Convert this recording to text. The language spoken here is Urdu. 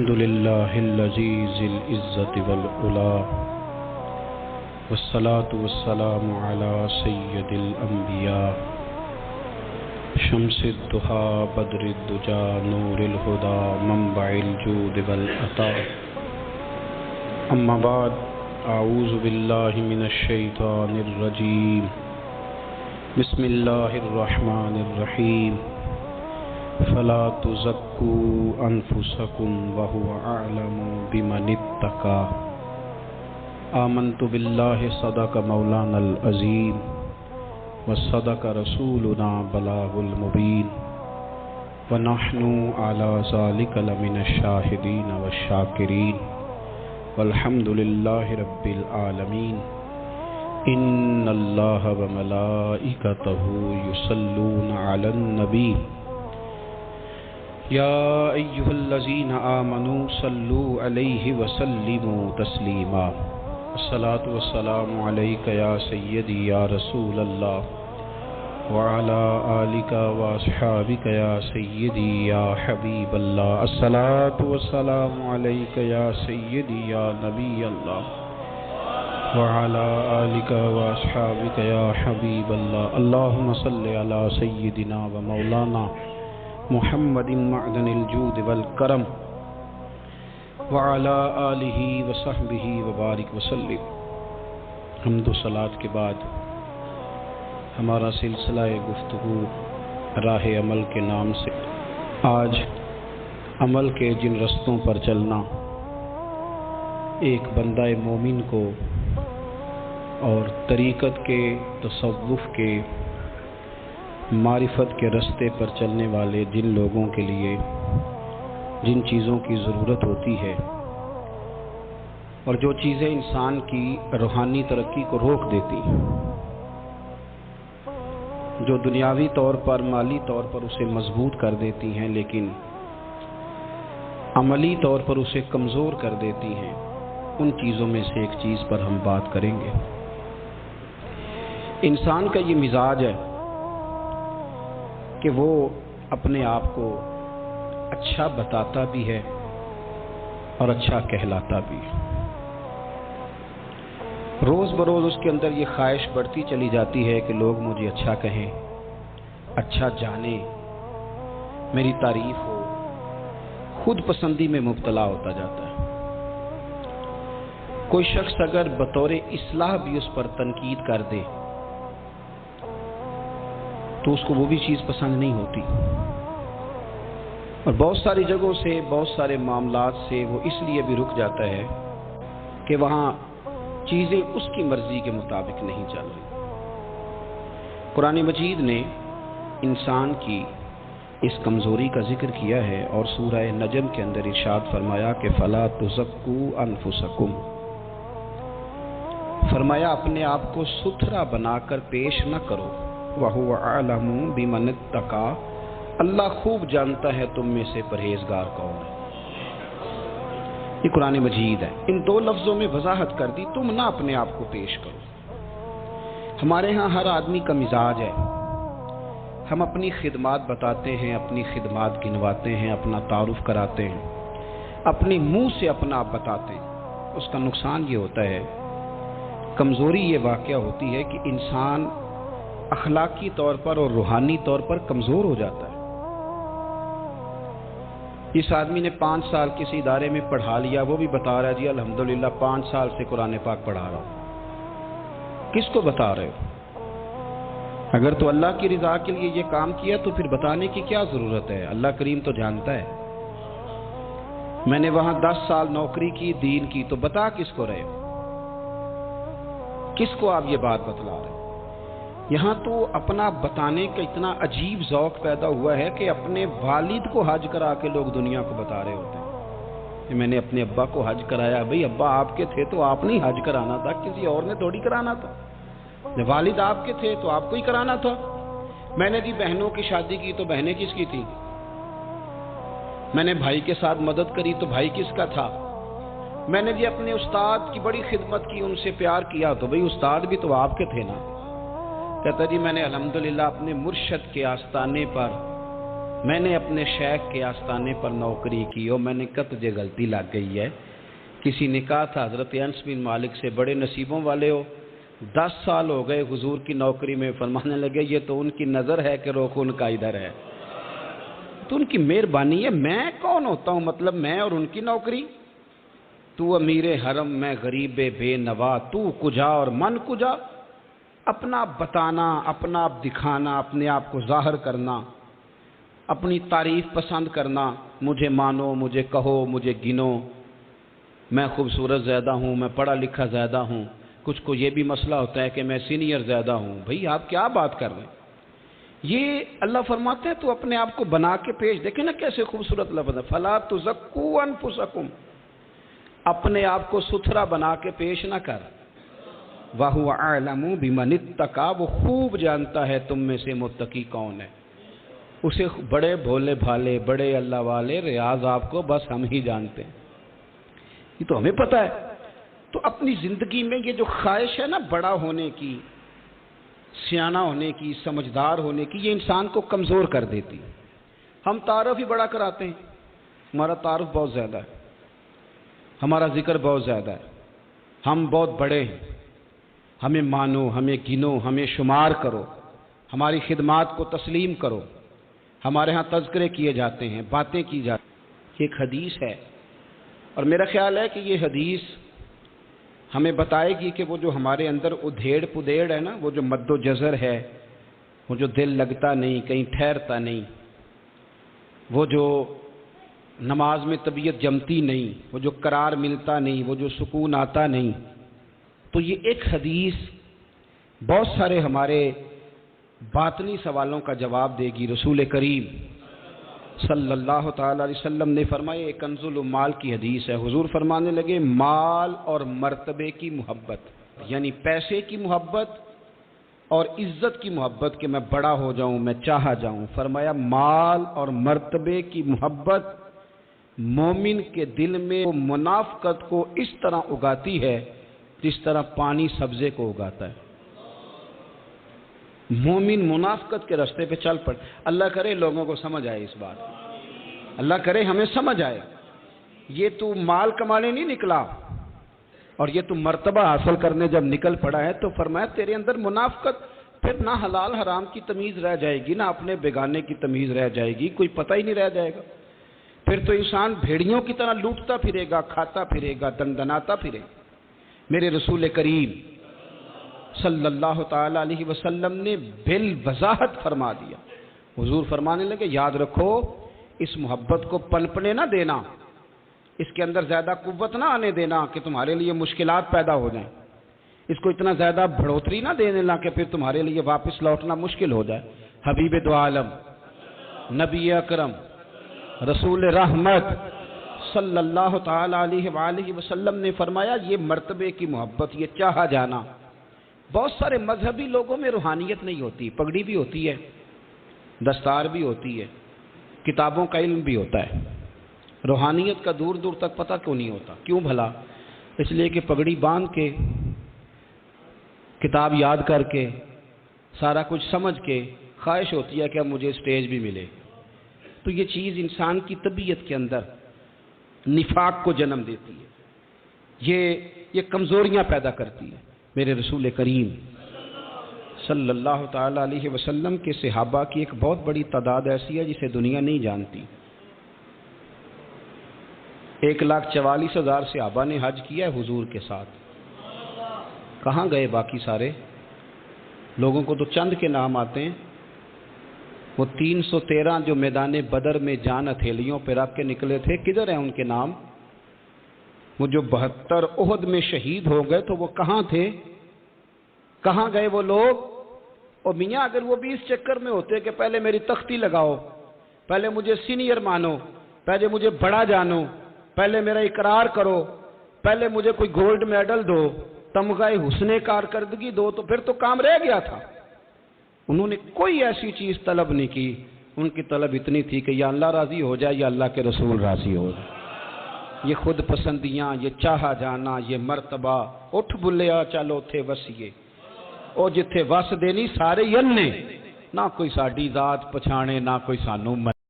الحمد لله العزيز العزة والعلا والصلاة والسلام على سيد الأنبياء شمس الضحى بدر الدجى نور الهدى منبع الجود والعطاء أما بعد أعوذ بالله من الشيطان الرجيم بسم الله الرحمن الرحيم فلا تزكوا أنفسكم وهو أعلم بمن اتقى آمنت بالله صدق مولانا العظيم وصدق رسولنا بلاغ المبين ونحن على ذلك لمن الشاهدين والشاكرين والحمد لله رب العالمين إن الله وملائكته يصلون على النبي يا أيها الذين آمنوا صلوا عليه وسلموا تسليما الصلاة والسلام عليك يا سيدي يا رسول الله وعلى آلك وأصحابك يا سيدي يا حبيب الله الصلاة والسلام عليك يا سيدي يا نبي الله وعلى آلك وأصحابك يا حبيب الله اللهم صل على سيدنا ومولانا محمد معدن الجود والکرم وعلى آلہ وصحبہ وبارک وسلم۔ حمد و صلات کے بعد ہمارا سلسلہ گفتگو راہ عمل کے نام سے آج عمل کے جن رستوں پر چلنا ایک بندہ مومن کو اور طریقت کے تصوف کے معرفت کے رستے پر چلنے والے جن لوگوں کے لیے جن چیزوں کی ضرورت ہوتی ہے اور جو چیزیں انسان کی روحانی ترقی کو روک دیتی، جو دنیاوی طور پر مالی طور پر اسے مضبوط کر دیتی ہیں لیکن عملی طور پر اسے کمزور کر دیتی ہیں، ان چیزوں میں سے ایک چیز پر ہم بات کریں گے۔ انسان کا یہ مزاج ہے کہ وہ اپنے آپ کو اچھا بتاتا بھی ہے اور اچھا کہلاتا بھی ہے۔ روز بروز اس کے اندر یہ خواہش بڑھتی چلی جاتی ہے کہ لوگ مجھے اچھا کہیں، اچھا جانیں، میری تعریف ہو، خود پسندی میں مبتلا ہوتا جاتا ہے۔ کوئی شخص اگر بطور اصلاح بھی اس پر تنقید کر دے تو اس کو وہ بھی چیز پسند نہیں ہوتی، اور بہت ساری جگہوں سے بہت سارے معاملات سے وہ اس لیے بھی رک جاتا ہے کہ وہاں چیزیں اس کی مرضی کے مطابق نہیں چل رہی۔ قرآن مجید نے انسان کی اس کمزوری کا ذکر کیا ہے اور سورہ نجم کے اندر ارشاد فرمایا کہ فلا تزکوا انفسکم، فرمایا اپنے آپ کو ستھرا بنا کر پیش نہ کرو، وَهُوَ أَعْلَمُ بِمَنِ اتَّقَى، اللہ خوب جانتا ہے تم میں سے پرہیزگار کون ہے۔ یہ قرآن مجید ہے، ان دو لفظوں میں وضاحت کر دی، تم نہ اپنے آپ کو پیش کرو۔ ہمارے ہاں ہر آدمی کا مزاج ہے، ہم اپنی خدمات بتاتے ہیں، اپنی خدمات گنواتے ہیں، اپنا تعارف کراتے ہیں، اپنے منہ سے اپنا آپ بتاتے ہیں۔ اس کا نقصان یہ ہوتا ہے، کمزوری یہ واقعہ ہوتی ہے کہ انسان اخلاقی طور پر اور روحانی طور پر کمزور ہو جاتا ہے۔ اس آدمی نے 5 سال کسی ادارے میں پڑھا لیا، وہ بھی بتا رہا ہے جی الحمدللہ 5 سال سے قرآن پاک پڑھا رہا ہوں۔ کس کو بتا رہے ہو؟ اگر تو اللہ کی رضا کے لیے یہ کام کیا تو پھر بتانے کی کیا ضرورت ہے؟ اللہ کریم تو جانتا ہے۔ میں نے وہاں 10 سال نوکری کی، دین کی، تو بتا کس کو رہے ہو؟ کس کو آپ یہ بات بتلا رہے ہو؟ یہاں تو اپنا بتانے کا اتنا عجیب ذوق پیدا ہوا ہے کہ اپنے والد کو حج کرا کے لوگ دنیا کو بتا رہے ہوتے ہیں کہ میں نے اپنے ابا کو حج کرایا۔ بھئی ابا آپ کے تھے تو آپ نے حج کرانا تھا، کسی اور نے تھوڑی کرانا تھا۔ والد آپ کے تھے تو آپ کو ہی کرانا تھا۔ میں نے جی بہنوں کی شادی کی تو بہنیں کس کی تھی؟ میں نے بھائی کے ساتھ مدد کری تو بھائی کس کا تھا؟ میں نے جی اپنے استاد کی بڑی خدمت کی، ان سے پیار کیا تو بھئی استاد بھی تو آپ کے تھے نا۔ کہتا جی میں نے الحمدللہ اپنے مرشد کے آستانے پر میں نے اپنے شیخ کے آستانے پر نوکری کی اور میں نے کہا تجھے غلطی لگ گئی ہے. کسی نے کہا تھا حضرت انس بن مالک سے بڑے نصیبوں والے ہو, 10 سال ہو گئے حضور کی نوکری میں. فرمانے لگے یہ تو ان کی نظر ہے کہ رخ ان کا ادھر ہے, تو ان کی مہربانی ہے. میں کون ہوتا ہوں مطلب میں اور ان کی نوکری؟ تو امیر حرم میں غریب بے نوا, تو کجا اور من کجا. اپنا بتانا, اپنا آپ دکھانا, اپنے آپ کو ظاہر کرنا, اپنی تعریف پسند کرنا, مجھے مانو, مجھے کہو, مجھے گنو, میں خوبصورت زیادہ ہوں, میں پڑھا لکھا زیادہ ہوں. کچھ کو یہ بھی مسئلہ ہوتا ہے کہ میں سینئر زیادہ ہوں. بھئی آپ کیا بات کر رہے ہیں؟ یہ اللہ فرماتے ہیں تو اپنے آپ کو بنا کے پیش. دیکھیں نا کیسے خوبصورت لفظ ہے, فَلَا تُزَكُّوا أَنفُسَكُمْ, اپنے آپ کو ستھرا بنا کے پیش نہ کر. وَهُوَ أَعْلَمُ بِمَنِ اتَّقَىٰ, وہ خوب جانتا ہے تم میں سے متقی کون ہے. اسے بڑے بھولے بھالے, بڑے اللہ والے, ریاض آپ کو بس ہم ہی جانتے ہیں, یہ تو ہمیں پتہ ہے. تو اپنی زندگی میں یہ جو خواہش ہے نا بڑا ہونے کی, سیانہ ہونے کی, سمجھدار ہونے کی, یہ انسان کو کمزور کر دیتی. ہم تعارف ہی بڑا کراتے ہیں, ہمارا تعارف بہت زیادہ ہے, ہمارا ذکر بہت زیادہ ہے, ہم بہت بڑے ہیں, ہمیں مانو, ہمیں گنو, ہمیں شمار کرو, ہماری خدمات کو تسلیم کرو. ہمارے ہاں تذکرے کیے جاتے ہیں, باتیں کی جاتی ہیں. ایک حدیث ہے اور میرا خیال ہے کہ یہ حدیث ہمیں بتائے گی کہ وہ جو ہمارے اندر ادھیڑ پدیڑ ہے نا, وہ جو مد و جزر ہے, وہ جو دل لگتا نہیں, کہیں ٹھہرتا نہیں, وہ جو نماز میں طبیعت جمتی نہیں, وہ جو قرار ملتا نہیں, وہ جو سکون آتا نہیں, تو یہ ایک حدیث بہت سارے ہمارے باطنی سوالوں کا جواب دے گی. رسول کریم صلی اللہ تعالی علیہ وسلم نے فرمایا, ایک کنز المال کی حدیث ہے. حضور فرمانے لگے مال اور مرتبے کی محبت, یعنی پیسے کی محبت اور عزت کی محبت کہ میں بڑا ہو جاؤں, میں چاہا جاؤں. فرمایا مال اور مرتبے کی محبت مومن کے دل میں منافقت کو اس طرح اگاتی ہے جس طرح پانی سبزے کو اگاتا ہے. مومن منافقت کے راستے پہ چل پڑ. اللہ کرے لوگوں کو سمجھ آئے اس بات, اللہ کرے ہمیں سمجھ آئے. یہ تو مال کمانے نہیں نکلا اور یہ تو مرتبہ حاصل کرنے جب نکل پڑا ہے تو فرمایا تیرے اندر منافقت, پھر نہ حلال حرام کی تمیز رہ جائے گی, نہ اپنے بیگانے کی تمیز رہ جائے گی, کوئی پتہ ہی نہیں رہ جائے گا. پھر تو انسان بھیڑیوں کی طرح لوٹتا پھرے گا, کھاتا پھرے گا, دندناتا پھرے گا. میرے رسول کریم صلی اللہ تعالی علیہ وسلم نے بالوضاحت فرما دیا. حضور فرمانے لگے یاد رکھو اس محبت کو پنپنے نہ دینا, اس کے اندر زیادہ قوت نہ آنے دینا کہ تمہارے لیے مشکلات پیدا ہو جائیں, اس کو اتنا زیادہ بڑھوتری نہ دینے لا کہ پھر تمہارے لیے واپس لوٹنا مشکل ہو جائے. حبیب دو عالم نبی اکرم رسول رحمت صلی اللہ تعالی علیہ وآلہ وسلم نے فرمایا یہ مرتبے کی محبت, یہ چاہا جانا. بہت سارے مذہبی لوگوں میں روحانیت نہیں ہوتی, پگڑی بھی ہوتی ہے, دستار بھی ہوتی ہے, کتابوں کا علم بھی ہوتا ہے, روحانیت کا دور دور تک پتہ کیوں نہیں ہوتا؟ کیوں بھلا؟ اس لیے کہ پگڑی باندھ کے, کتاب یاد کر کے, سارا کچھ سمجھ کے خواہش ہوتی ہے کہ اب مجھے اسٹیج بھی ملے. تو یہ چیز انسان کی طبیعت کے اندر نفاق کو جنم دیتی ہے, یہ کمزوریاں پیدا کرتی ہے. میرے رسول کریم صلی اللہ تعالی علیہ وسلم کے صحابہ کی ایک بہت بڑی تعداد ایسی ہے جسے دنیا نہیں جانتی. 1,44,000 صحابہ نے حج کیا ہے حضور کے ساتھ. کہاں گئے باقی سارے لوگوں کو؟ تو چند کے نام آتے ہیں. وہ 313 جو میدان بدر میں جان ہتھیلیوں پہ رکھ کے نکلے تھے, کدھر ہیں ان کے نام؟ وہ جو 72 احد میں شہید ہو گئے تو وہ کہاں تھے؟ کہاں گئے وہ لوگ؟ اور میاں اگر وہ بھی اس چکر میں ہوتے کہ پہلے میری تختی لگاؤ, پہلے مجھے سینئر مانو, پہلے مجھے بڑا جانو, پہلے میرا اقرار کرو, پہلے مجھے کوئی گولڈ میڈل دو, تمغہ حسن کارکردگی دو, تو پھر تو کام رہ گیا تھا. انہوں نے کوئی ایسی چیز طلب نہیں کی. ان کی طلب اتنی تھی کہ یا اللہ راضی ہو جائے یا اللہ کے رسول راضی ہو جائے. یہ خود پسندیاں, یہ چاہا جانا, یہ مرتبہ, اٹھ بلیا چلو تھے وسیے, او جتھے وس دینی سارے ین نے, نہ کوئی ساڈی ذات پچھانے نہ کوئی سانو